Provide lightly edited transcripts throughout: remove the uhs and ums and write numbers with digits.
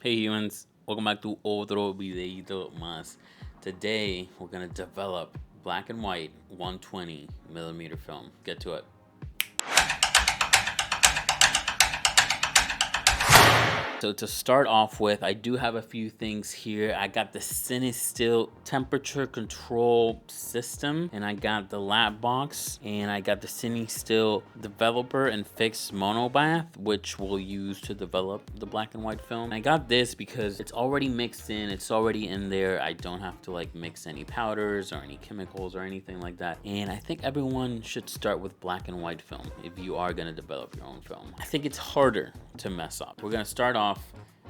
Hey humans, welcome back to otro videito más. Today we're gonna develop black and white 120mm film. Get to it. So to start off with, I do have a few things here. I got the CineStill temperature control system, and I got the lab box, and I got the CineStill developer and fix monobath, which we'll use to develop the black and white film. And I got this because it's already mixed in, it's already in there. I don't have to like mix any powders or any chemicals or anything like that. And I think everyone should start with black and white film if you are gonna develop your own film. I think it's harder to mess up. We're gonna start off.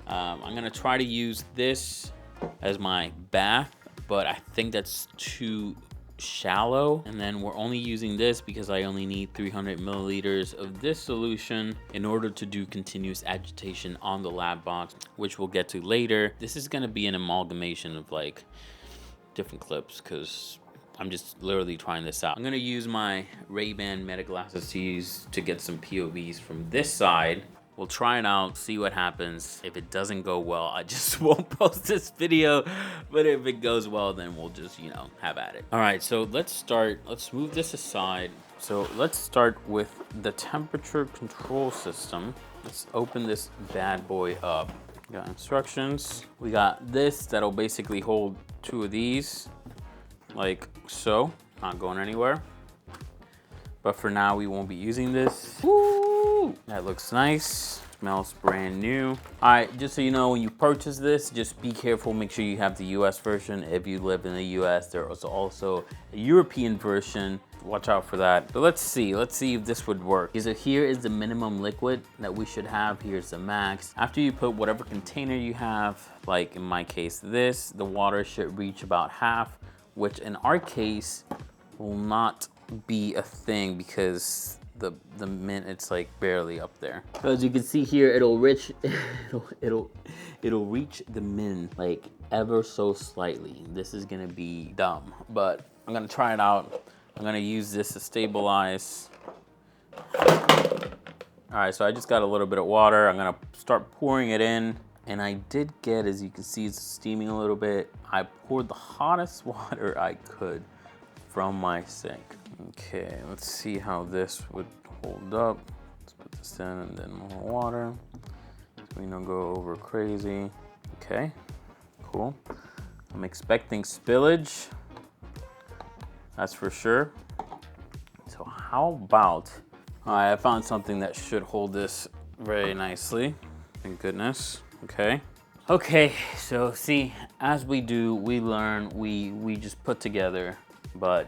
I'm gonna try to use this as my bath, but I think that's too shallow. And then we're only using this because I only need 300 milliliters of this solution in order to do continuous agitation on the lab box, which we'll get to later. This is gonna be an amalgamation of like different clips because I'm just literally trying this out. I'm gonna use my Ray-Ban Meta glasses to get some POVs from this side. We'll try it out, see what happens. If it doesn't go well, I just won't post this video. But if it goes well, then we'll just, have at it. All right, so let's start. Let's move this aside. So let's start with the temperature control system. Let's open this bad boy up. We got instructions. We got this that'll basically hold two of these, like so, not going anywhere. But for now, we won't be using this. Woo! That looks nice. Smells brand new. All right, just so you know, when you purchase this, just be careful. Make sure you have the US version. If you live in the US, there is also a European version. Watch out for that. But let's see if this would work. So here is the minimum liquid that we should have. Here's the max. After you put whatever container you have, like in my case, this, the water should reach about half, which in our case will not be a thing because the mint, it's like barely up there. So as you can see here, it'll reach the mint like ever so slightly. This is gonna be dumb, but I'm gonna try it out. I'm gonna use this to stabilize. All right, so I just got a little bit of water. I'm gonna start pouring it in. And I did get, as you can see, it's steaming a little bit. I poured the hottest water I could from my sink. Okay, let's see how this would hold up. Let's put this in and then more water so we don't go over crazy. Okay, cool. I'm expecting spillage, that's for sure. So how about, all right, I found something that should hold this very nicely. Thank goodness. Okay, so see, as we do, we learn, we just put together, but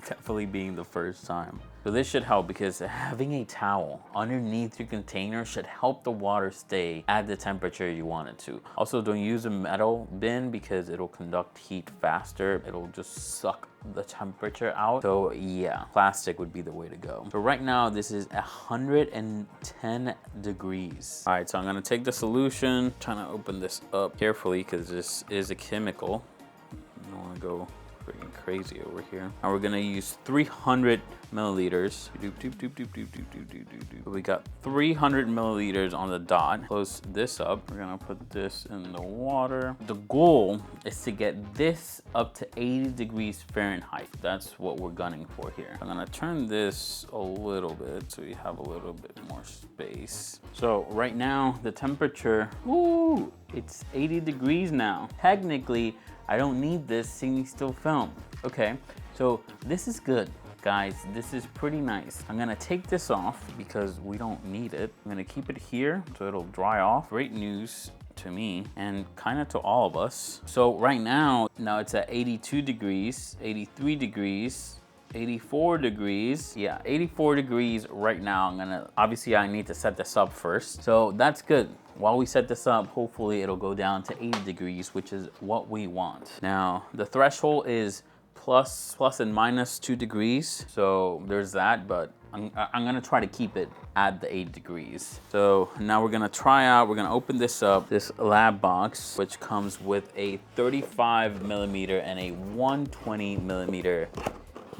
definitely being the first time. So this should help because having a towel underneath your container should help the water stay at the temperature you want it to. Also, don't use a metal bin because it'll conduct heat faster. It'll just suck the temperature out. So yeah, plastic would be the way to go. So right now, this is 110 degrees. All right, so I'm gonna take the solution, trying to open this up carefully because this is a chemical. I don't wanna go freaking crazy over here. Now we're gonna use 300 milliliters. We got 300 milliliters on the dot. Close this up. We're gonna put this in the water. The goal is to get this up to 80 degrees Fahrenheit. That's what we're gunning for here. I'm gonna turn this a little bit so we have a little bit more space. So right now the temperature, ooh, it's 80 degrees now. Technically, I don't need this CineStill film. Okay, so this is good, guys. This is pretty nice. I'm gonna take this off because we don't need it. I'm gonna keep it here so it'll dry off. Great news to me and kind of to all of us. So right now it's at 82 degrees, 83 degrees, 84 degrees. Yeah, 84 degrees right now. Obviously I need to set this up first. So that's good. While we set this up, hopefully it'll go down to 80 degrees, which is what we want. Now, the threshold is plus and minus 2 degrees. So there's that, but I'm gonna try to keep it at the 8 degrees. So now we're gonna we're gonna open this up, this lab box, which comes with a 35 millimeter and a 120 millimeter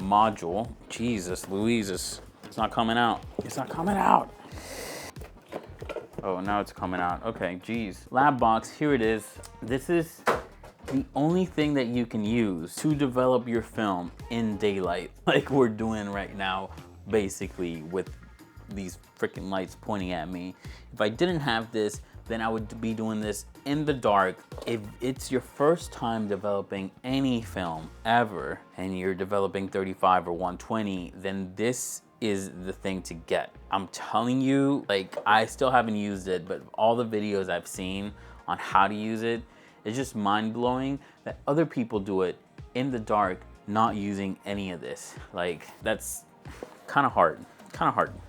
module. Jesus Louises, it's not coming out. It's not coming out. Oh, now it's coming out. Okay, geez. Lab box, here it is. This is the only thing that you can use to develop your film in daylight, like we're doing right now, basically, with these freaking lights pointing at me. If I didn't have this, then I would be doing this in the dark. If it's your first time developing any film ever, and you're developing 35 or 120, then this is the thing to get. I'm telling you, like, I still haven't used it, but all the videos I've seen on how to use it, it's just mind-blowing that other people do it in the dark, not using any of this. Like, that's kind of hard.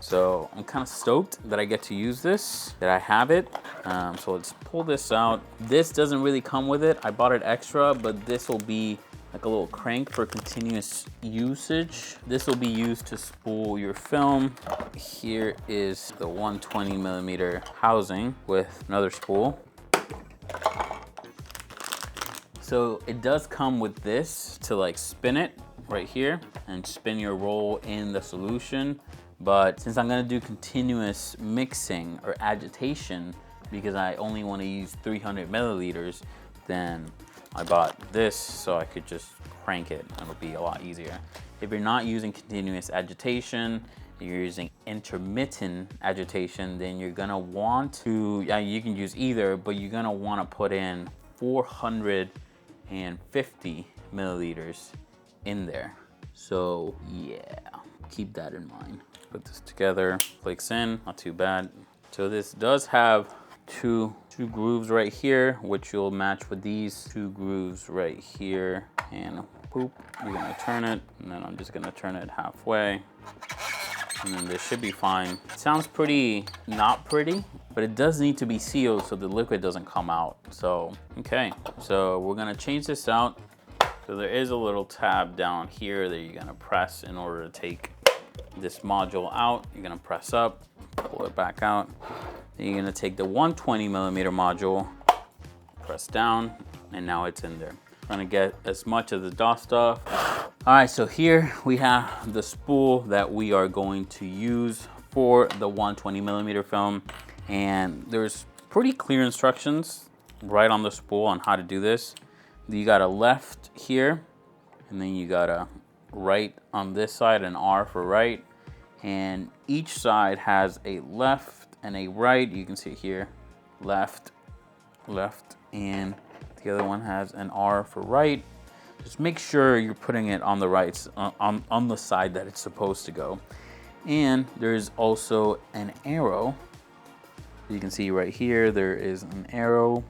So I'm kind of stoked that I get to use this, that I have it. So let's pull this out. This doesn't really come with it. I bought it extra, but this will be like a little crank for continuous usage. This will be used to spool your film. Here is the 120mm housing with another spool. So it does come with this to like spin it right here and spin your roll in the solution. But since I'm gonna do continuous mixing or agitation, because I only wanna use 300 milliliters, then I bought this so I could just crank it. It'll be a lot easier. If you're not using continuous agitation, you're using intermittent agitation, then you're gonna want to, yeah, you can use either, but you're gonna wanna put in 450 milliliters in there. So yeah, keep that in mind. Put this together, clicks in, not too bad. So this does have two grooves right here, which you'll match with these two grooves right here. And boop, you're gonna turn it, and then I'm just gonna turn it halfway. And then this should be fine. It sounds pretty, not pretty, but it does need to be sealed so the liquid doesn't come out. So, okay, so we're gonna change this out. So there is a little tab down here that you're gonna press in order to take this module out. You're gonna press up, pull it back out. Then you're gonna take the 120mm module, press down, and now it's in there. I'm gonna get as much of the DOS stuff. All right, so here we have the spool that we are going to use for the 120mm film. And there's pretty clear instructions right on the spool on how to do this. You got a left here, and then you got a right on this side, an R for right. And each side has a left and a right. You can see it here, left, left, and the other one has an R for right. Just make sure you're putting it on the right, on the side that it's supposed to go. And there's also an arrow. You can see right here, there is an arrow.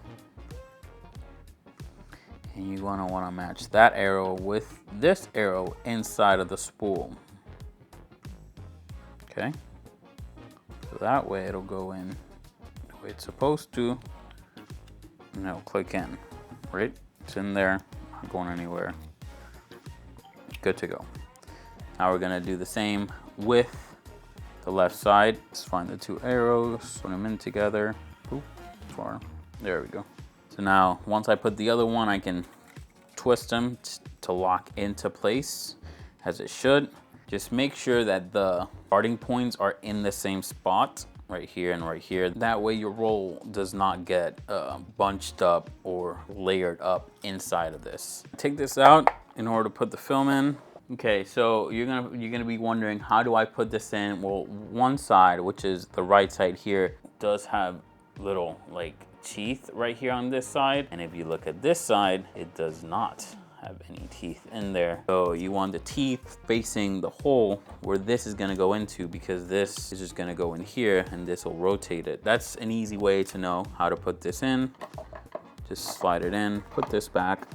And you're gonna wanna match that arrow with this arrow inside of the spool. Okay, so that way it'll go in the way it's supposed to, and it'll click in, right? It's in there, not going anywhere. Good to go. Now we're gonna do the same with the left side. Let's find the two arrows, put them in together. Oop, far. There we go. So now, once I put the other one, I can twist them to lock into place, as it should. Just make sure that the starting points are in the same spot, right here and right here. That way your roll does not get bunched up or layered up inside of this. Take this out in order to put the film in. Okay, so you're gonna be wondering, how do I put this in? Well, one side, which is the right side here, does have little like teeth right here on this side. And if you look at this side, it does not have any teeth in there. So you want the teeth facing the hole where this is gonna go into, because this is just gonna go in here and this will rotate it. That's an easy way to know how to put this in. Just slide it in, put this back,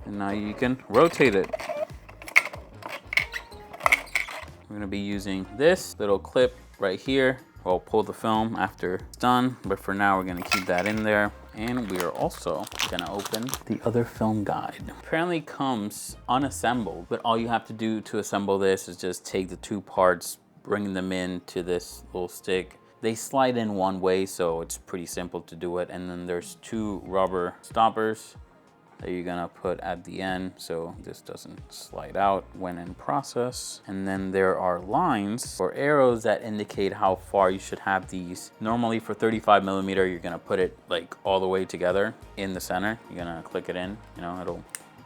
and now you can rotate it. We're gonna be using this little clip right here. We'll pull the film after it's done, but for now we're gonna keep that in there. And we are also gonna open the other film guide. Apparently comes unassembled, but all you have to do to assemble this is just take the two parts, bring them in to this little stick. They slide in one way, so it's pretty simple to do it. And then there's two rubber stoppers that you're gonna put at the end so this doesn't slide out when in process. And then there are lines or arrows that indicate how far you should have these. Normally for 35mm, you're gonna put it like all the way together in the center. You're gonna click it in, you know, it'll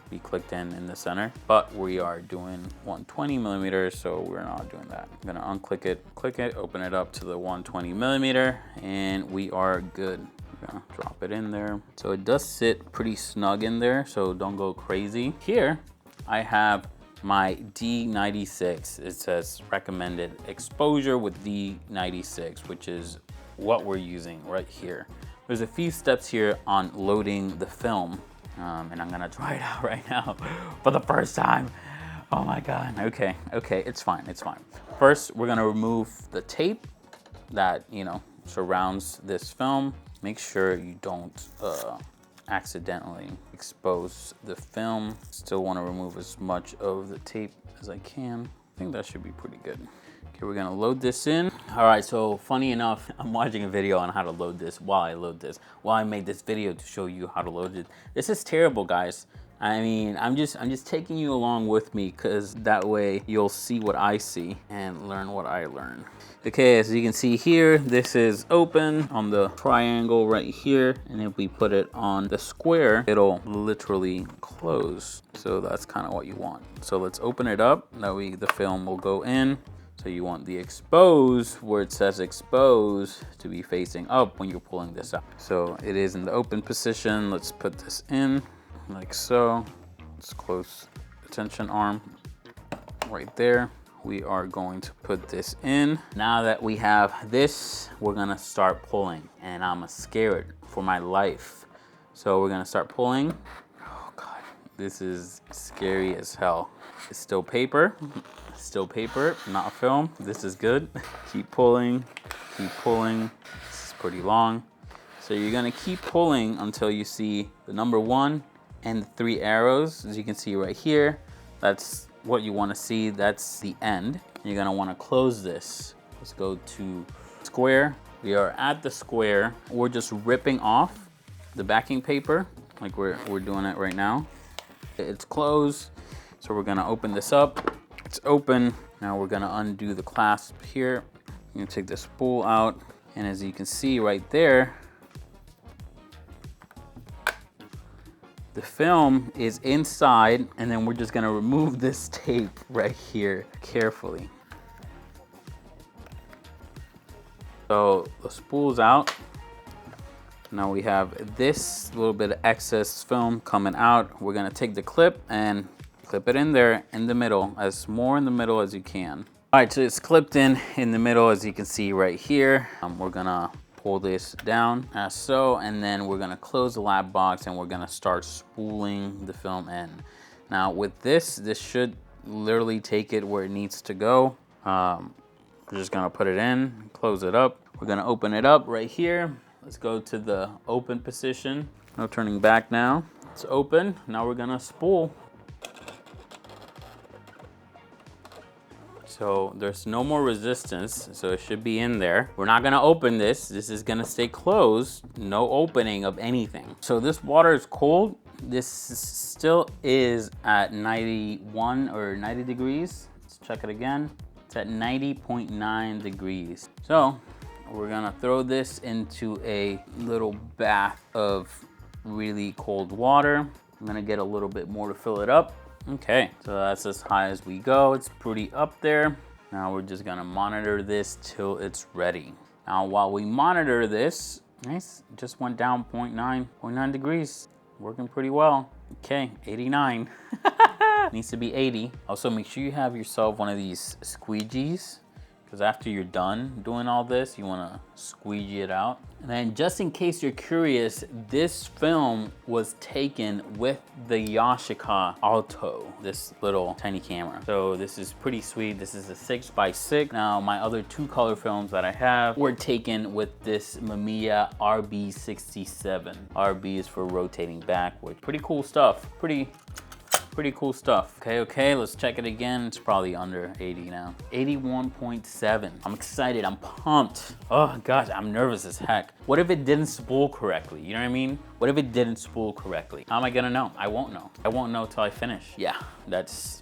be clicked in the center, but we are doing 120mm, so we're not doing that. I'm gonna unclick it, click it, open it up to the 120mm, and we are good. I'm gonna drop it in there. So it does sit pretty snug in there, so don't go crazy. Here, I have my D96. It says recommended exposure with D96, which is what we're using right here. There's a few steps here on loading the film. And I'm gonna try it out right now for the first time. Oh my God, okay, it's fine, it's fine. First, we're gonna remove the tape that, you know, surrounds this film. Make sure you don't accidentally expose the film. Still wanna remove as much of the tape as I can. I think that should be pretty good. Okay, we're gonna load this in. All right, so funny enough, I'm watching a video on how to load this while I made this video to show you how to load it. This is terrible, guys. I mean, I'm just taking you along with me because that way you'll see what I see and learn what I learn. Okay, as you can see here, this is open on the triangle right here. And if we put it on the square, it'll literally close. So that's kind of what you want. So let's open it up. That way the film will go in. So you want the expose, where it says expose, to be facing up when you're pulling this out. So it is in the open position. Let's put this in like so. Let's close the tension arm right there. We are going to put this in. Now that we have this, we're gonna start pulling, and I'm scared for my life. So we're gonna start pulling. Oh God, this is scary as hell. It's still paper, not film. This is good. Keep pulling, keep pulling. This is pretty long. So you're gonna keep pulling until you see the number 1 and the 3 arrows. As you can see right here, that's what you wanna see. That's the end. You're gonna wanna close this. Let's go to square. We are at the square. We're just ripping off the backing paper like we're doing it right now. It's closed. So we're gonna open this up. It's open. Now we're gonna undo the clasp here. I'm gonna take the spool out. And as you can see right there, the film is inside, and then we're just gonna remove this tape right here carefully. So the spool's out. Now we have this little bit of excess film coming out. We're gonna take the clip and clip it in there in the middle, as more in the middle as you can. All right, so it's clipped in the middle, as you can see right here. We're gonna pull this down as so, and then we're gonna close the lap box and we're gonna start spooling the film in. Now with this should literally take it where it needs to go. We're just gonna put it in, close it up. We're gonna open it up right here. Let's go to the open position. No turning back now. It's open. Now we're gonna spool. So there's no more resistance, so it should be in there. We're not gonna open this. This is gonna stay closed. No opening of anything. So this water is cold. This still is at 91 or 90 degrees. Let's check it again. It's at 90.9 degrees. So we're gonna throw this into a little bath of really cold water. I'm gonna get a little bit more to fill it up. Okay, so that's as high as we go. It's pretty up there. Now we're just gonna monitor this till it's ready. Now while we monitor this, nice, it just went down 0.9 degrees. Working pretty well. Okay, 89. Needs to be 80. Also make sure you have yourself one of these squeegees, because after you're done doing all this, you wanna squeegee it out. And then just in case you're curious, this film was taken with the Yashica Alto, this little tiny camera. So this is pretty sweet. This is a 6x6. Now my other 2 color films that I have were taken with this Mamiya RB67. RB is for rotating backward. Pretty cool stuff. Pretty Pretty cool stuff. Okay, let's check it again. It's probably under 80 now. 81.7. I'm excited, I'm pumped. Oh gosh, I'm nervous as heck. What if it didn't spool correctly? You know what I mean? What if it didn't spool correctly? How am I gonna know? I won't know. I won't know till I finish. Yeah, that's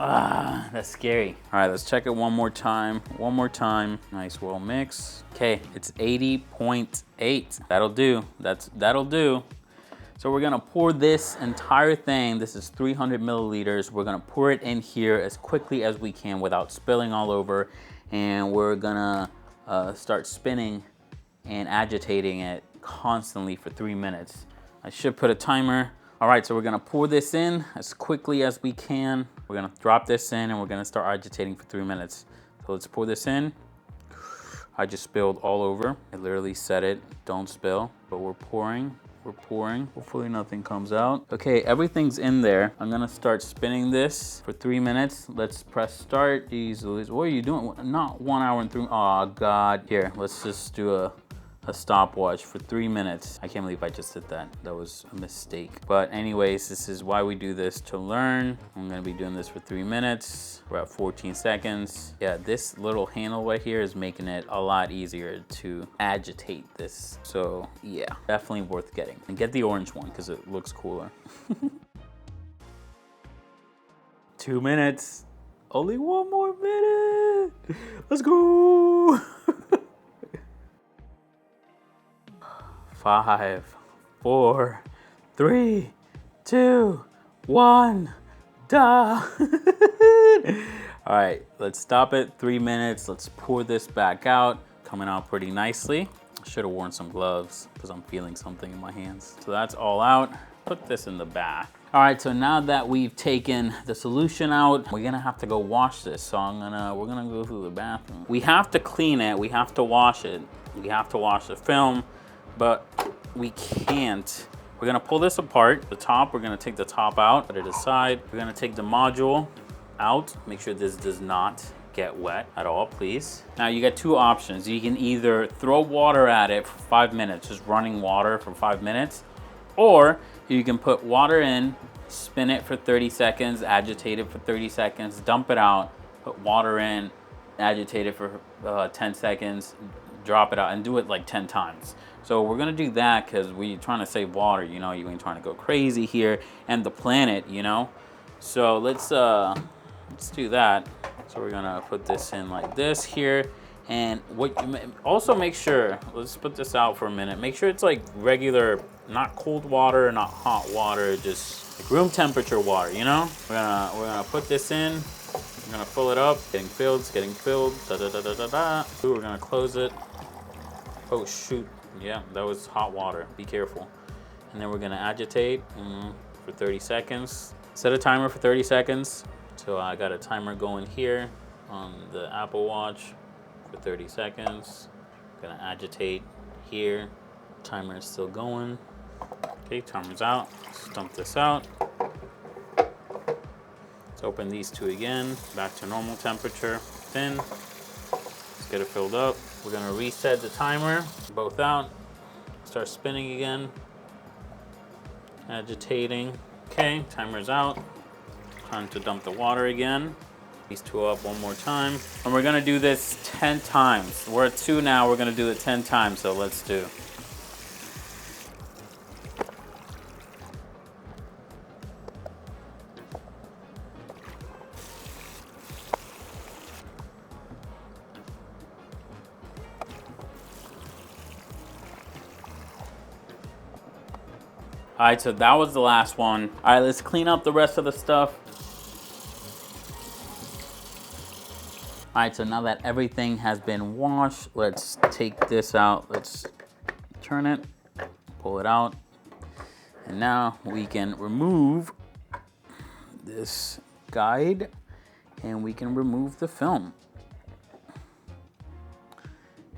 scary. All right, let's check it one more time. One more time. Nice, well mix. Okay, it's 80.8. That'll do. That'll do. So we're gonna pour this entire thing, this is 300 milliliters, we're gonna pour it in here as quickly as we can without spilling all over, and we're gonna start spinning and agitating it constantly for 3 minutes. I should put a timer. All right, so we're gonna pour this in as quickly as we can. We're gonna drop this in and we're gonna start agitating for 3 minutes. So let's pour this in. I just spilled all over. I literally said it, don't spill, but we're pouring. We're pouring. Hopefully nothing comes out. Okay, everything's in there. I'm gonna start spinning this for 3 minutes. Let's press start. Jeez Louise, what are you doing? Not 1 hour and 3, oh God. Here, let's just do a stopwatch for 3 minutes. I can't believe I just did that. That was a mistake. But anyways, this is why we do this, to learn. I'm gonna be doing this for 3 minutes. We're at 14 seconds. Yeah, this little handle right here is making it a lot easier to agitate this. So yeah, definitely worth getting. And get the orange one because it looks cooler. 2 minutes. Only 1 more minute. Let's go. 5, 4, 3, 2, 1, duh. All right, let's stop it, 3 minutes. Let's pour this back out. Coming out pretty nicely. I should have worn some gloves because I'm feeling something in my hands. So that's all out. Put this in the bath. All right, so now that we've taken the solution out, we're gonna have to go wash this. So we're gonna go through the bathroom. We have to clean it, we have to wash it. We have to wash the film, but we can't. We're gonna pull this apart. The top, we're gonna take the top out, put it aside. We're gonna take the module out. Make sure this does not get wet at all, please. Now you got 2 options. You can either throw water at it for 5 minutes, just running water for 5 minutes, or you can put water in, spin it for 30 seconds, agitate it for 30 seconds, dump it out, put water in, agitate it for 10 seconds, drop it out, and do it like 10 times. So we're gonna do that because we're trying to save water, you know, you ain't trying to go crazy here, and the planet, you know? So let's do that. So we're gonna put this in like this here. And also make sure, let's put this out for a minute. Make sure it's like regular, not cold water, not hot water, just like room temperature water, you know? We're gonna put this in. We're gonna fill it up. Getting filled, it's getting filled. Da, da, da, da, da, da. Ooh, we're gonna close it. Oh shoot, yeah, that was hot water. Be careful. And then we're gonna agitate for 30 seconds. Set a timer for 30 seconds. So I got a timer going here on the Apple Watch for 30 seconds. Gonna agitate here. Timer is still going. Okay, timer's out. Let's dump this out. Let's open these 2 again. Back to normal temperature. Thin. Let's get it filled up. We're gonna reset the timer. Both out. Start spinning again. Agitating. Okay, timer's out. Time to dump the water again. These 2 up one more time. And we're gonna do this 10 times. We're at 2 now, we're gonna do it 10 times, so let's do. All right, so that was the last one. All right, let's clean up the rest of the stuff. All right, so now that everything has been washed, let's take this out. Let's turn it, pull it out. And now we can remove this guide and we can remove the film.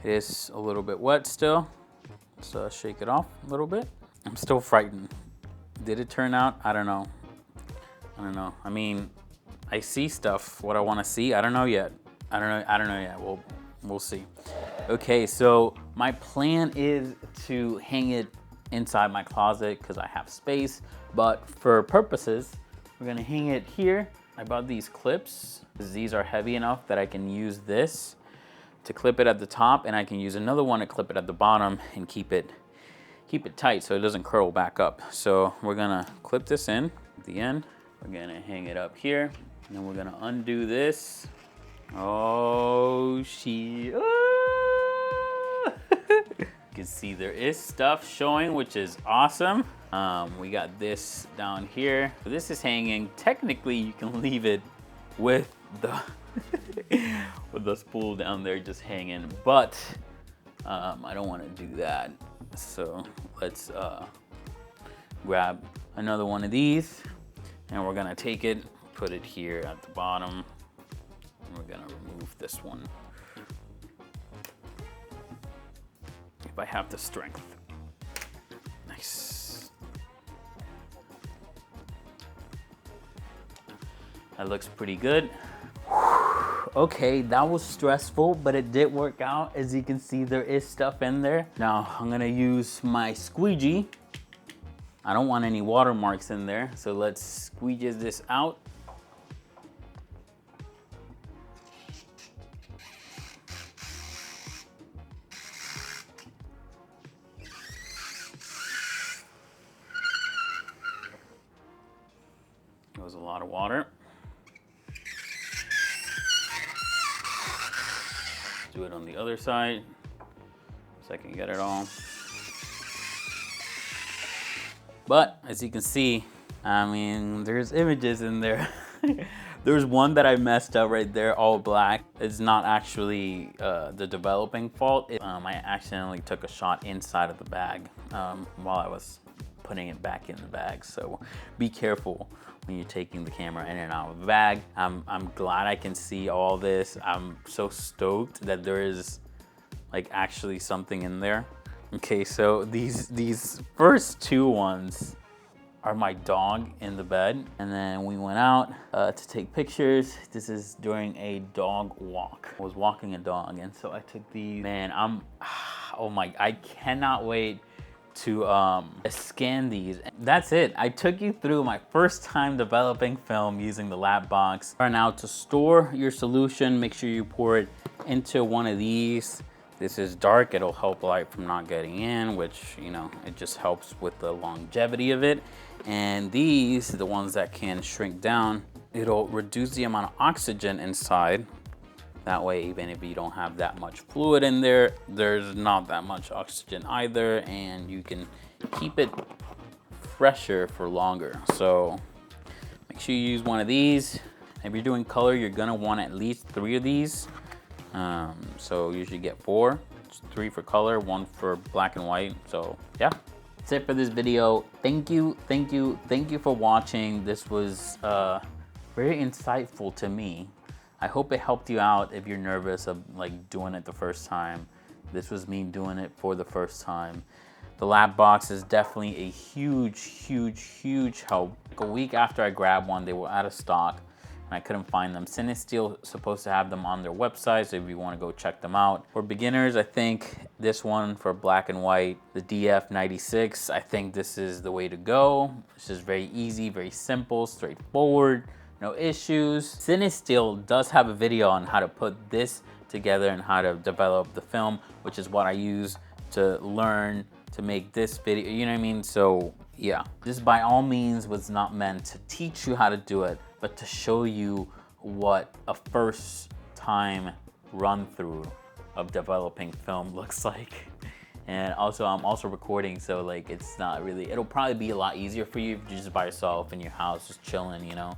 It is a little bit wet still, so shake it off a little bit. I'm still frightened. Did it turn out? I don't know. I don't know. I mean, I see stuff, what I want to see. I don't know yet. I don't know yet. We'll see. Okay, so my plan is to hang it inside my closet because I have space. But for purposes, We're gonna hang it here. I bought these clips because these are heavy enough that I can use this to clip it at the top, and I can use another one to clip it at the bottom and keep it tight so it doesn't curl back up. So we're gonna clip this in at the end. We're gonna hang it up here, and then we're gonna undo this. Oh, shit. You can see there is stuff showing, which is awesome. We got this down here. So this is hanging. Technically, you can leave it with the with the spool down there just hanging, but I don't want to do that. So let's grab another one of these, and we're gonna take it, put it here at the bottom, and we're gonna remove this one. If I have the strength. Nice. That looks pretty good. Okay, that was stressful, but it did work out. As you can see, there is stuff in there. Now, I'm gonna use my squeegee. I don't want any watermarks in there, so let's squeegee this out. There was a lot of water. Do it on the other side so I can get it all. But as you can see, I mean, there's images in there. There's one that I messed up right there, all black. It's not actually the developing fault. I accidentally took a shot inside of the bag while I was putting it back in the bag. So be careful when you're taking the camera in and out of the bag. I'm glad I can see all this. I'm so stoked that there is like actually something in there. Okay, so these first two ones are my dog in the bed, and then we went out to take pictures. This is during a dog walk. I was walking a dog, and so I took these. Man, oh my, I cannot wait to scan these. That's it. I took you through my first time developing film using the lab box. Now to store your solution, make sure you pour it into one of these. This is dark, it'll help light from not getting in, which, you know, it just helps with the longevity of it. And these, the ones that can shrink down, it'll reduce the amount of oxygen inside. That way, even if you don't have that much fluid in there, there's not that much oxygen either, and you can keep it fresher for longer. So make sure you use one of these. If you're doing color, you're gonna want at least 3 of these. So usually get 4, 3 for color, 1 for black and white. So yeah, that's it for this video. Thank you for watching. This was very insightful to me. I hope it helped you out if you're nervous of like doing it the first time. This was me doing it for the first time. The lab box is definitely a huge help. Like a week after I grabbed one, they were out of stock and I couldn't find them. CineStill is supposed to have them on their website, so if you want to go check them out. For beginners, I think this one for black and white, the Df96, I think this is the way to go. It's just very easy, very simple, straightforward. No issues. CineStill does have a video on how to put this together and how to develop the film, which is what I use to learn to make this video, you know what I mean? So yeah, this by all means was not meant to teach you how to do it, but to show you what a first time run through of developing film looks like. And also, I'm also recording, so like it's not really, it'll probably be a lot easier for you if you're just by yourself in your house, just chilling, you know?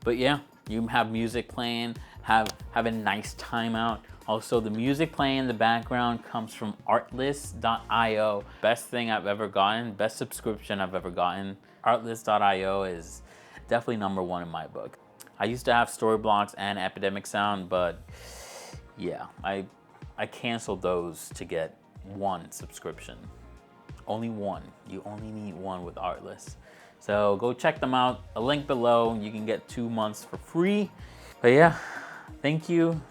But yeah, you have music playing, have a nice time out. Also, the music playing in the background comes from artlist.io. Best thing I've ever gotten, best subscription I've ever gotten. Artlist.io is definitely #1 in my book. I used to have Storyblocks and Epidemic Sound, but yeah, I canceled those to get 1 subscription. Only 1. You only need 1 with Artlist. So go check them out. A link below. You can get 2 months for free. But yeah, thank you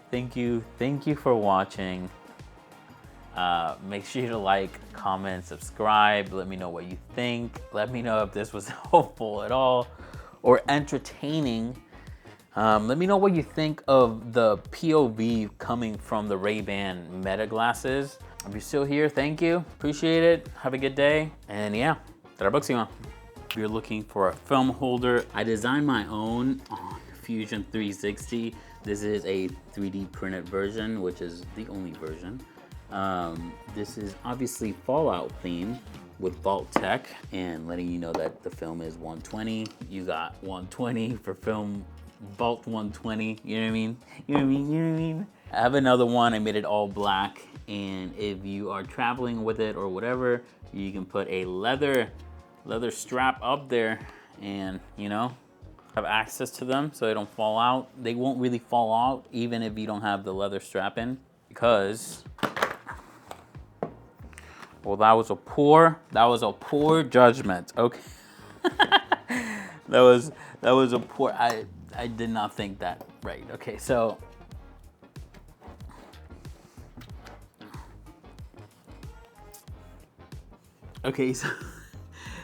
for watching. Make sure to like, comment, subscribe. Let me know what you think. Let me know if this was helpful at all. or entertaining. Let me know what you think of the POV coming from the Ray-Ban Meta glasses. If you're still here, thank you. Appreciate it. Have a good day. And yeah, tara If you're looking for a film holder, I designed my own on Fusion 360. This is a 3D printed version, which is the only version. This is obviously Fallout themed with Vault Tech and letting you know that the film is 120. You got 120 for film Vault 120, you know what I mean? You know what I mean? You know what I mean? I have another one, I made it all black, and if you are traveling with it or whatever, you can put a leather strap up there and, you know, have access to them so they don't fall out. They won't really fall out even if you don't have the leather strap in, because, well, that was a poor judgment, okay? that was a poor, I did not think that right. Okay, so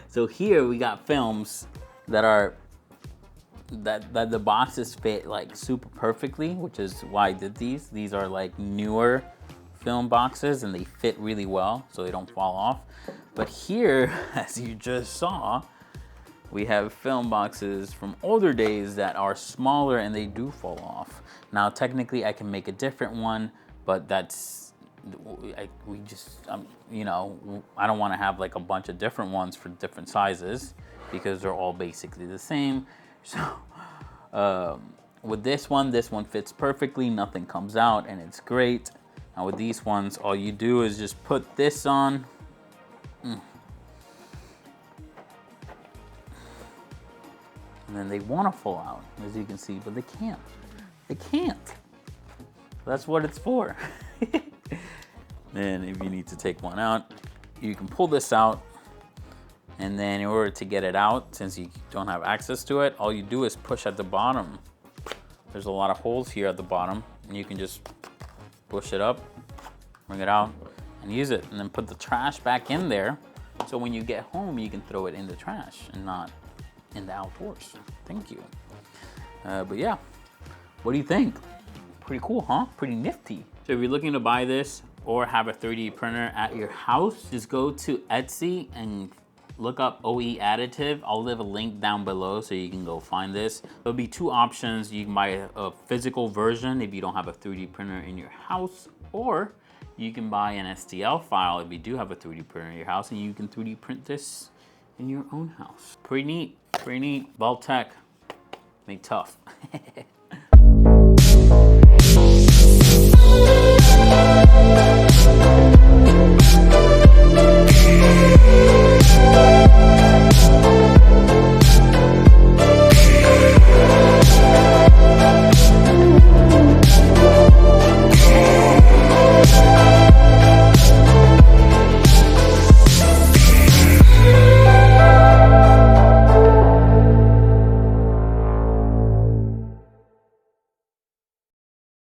so here we got films that are that the boxes fit like super perfectly, which is why I did these. These are like newer film boxes and they fit really well so they don't fall off. But here, as you just saw, we have film boxes from older days that are smaller and they do fall off. Now, technically, I can make a different one, but that's, you know, I don't want to have like a bunch of different ones for different sizes because they're all basically the same. So with this one fits perfectly, nothing comes out, and it's great. Now with these ones, all you do is just put this on. And then they want to fall out, as you can see, but they can't. They can't. That's what it's for. Then if you need to take one out, you can pull this out. And then in order to get it out, since you don't have access to it, all you do is push at the bottom. There's a lot of holes here at the bottom, and you can just push it up, bring it out, and use it. And then put the trash back in there. So when you get home, you can throw it in the trash and not in the outdoors. Thank you. But yeah, what do you think? Pretty cool, huh? Pretty nifty. So if you're looking to buy this or have a 3D printer at your house, just go to Etsy and look up OE Additive. I'll leave a link down below so you can go find this. There'll be two options. You can buy a physical version if you don't have a 3D printer in your house, or you can buy an STL file if you do have a 3D printer in your house, and you can 3D print this in your own house. Pretty neat, pretty neat. Vault Tech, made tough.